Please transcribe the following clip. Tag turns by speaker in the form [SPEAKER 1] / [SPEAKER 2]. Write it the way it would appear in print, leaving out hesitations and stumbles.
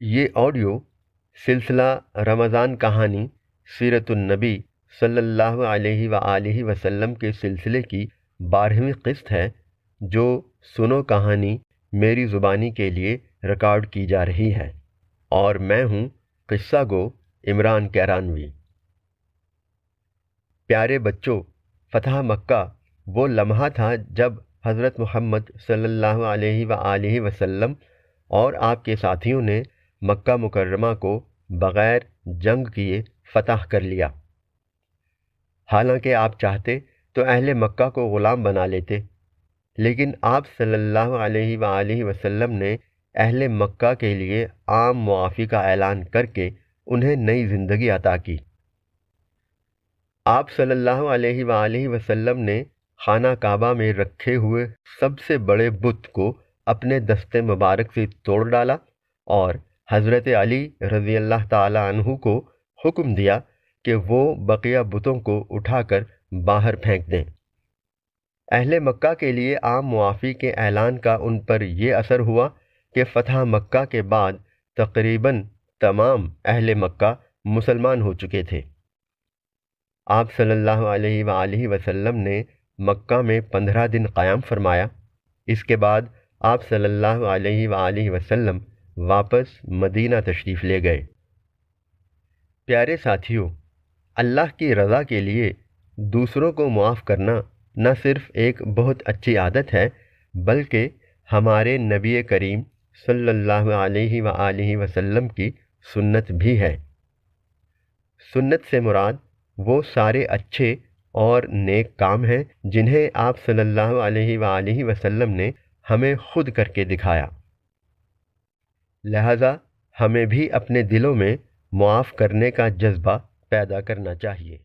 [SPEAKER 1] یہ آڈیو سلسلہ رمضان کہانی سیرت النبی صلی اللہ علیہ وآلہ وسلم کے سلسلے کی 12ویں قسط ہے جو سنو کہانی میری زبانی کے لیے ریکارڈ کی جا رہی ہے، اور میں ہوں قصہ گو عمران کیرانوی۔ پیارے بچوں، فتح مکہ وہ لمحہ تھا جب حضرت محمد صلی اللہ علیہ وآلہ وسلم اور آپ کے ساتھیوں نے مکہ مکرمہ کو بغیر جنگ کیے فتح کر لیا۔ حالانکہ آپ چاہتے تو اہل مکہ کو غلام بنا لیتے، لیکن آپ صلی اللہ علیہ وآلہ وسلم نے اہل مکہ کے لیے عام معافی کا اعلان کر کے انہیں نئی زندگی عطا کی۔ آپ صلی اللہ علیہ وآلہ وسلم نے خانہ کعبہ میں رکھے ہوئے سب سے بڑے بت کو اپنے دست مبارک سے توڑ ڈالا اور حضرت علی رضی اللہ تعالی عنہ کو حکم دیا کہ وہ بقیہ بتوں کو اٹھا کر باہر پھینک دیں۔ اہل مکہ کے لیے عام معافی کے اعلان کا ان پر یہ اثر ہوا کہ فتح مکہ کے بعد تقریباً تمام اہل مکہ مسلمان ہو چکے تھے۔ آپ صلی اللہ علیہ وآلہ وسلم نے مکہ میں 15 دن قیام فرمایا۔ اس کے بعد آپ صلی اللہ علیہ وآلہ وسلم واپس مدینہ تشریف لے گئے۔ پیارے ساتھیوں، اللہ کی رضا کے لیے دوسروں کو معاف کرنا نہ صرف ایک بہت اچھی عادت ہے بلکہ ہمارے نبی کریم صلی اللہ علیہ وآلہ وسلم کی سنت بھی ہے۔ سنت سے مراد وہ سارے اچھے اور نیک کام ہیں جنہیں آپ صلی اللہ علیہ وآلہ وسلم نے ہمیں خود کر کے دکھایا۔ لہذا ہمیں بھی اپنے دلوں میں معاف کرنے کا جذبہ پیدا کرنا چاہیے۔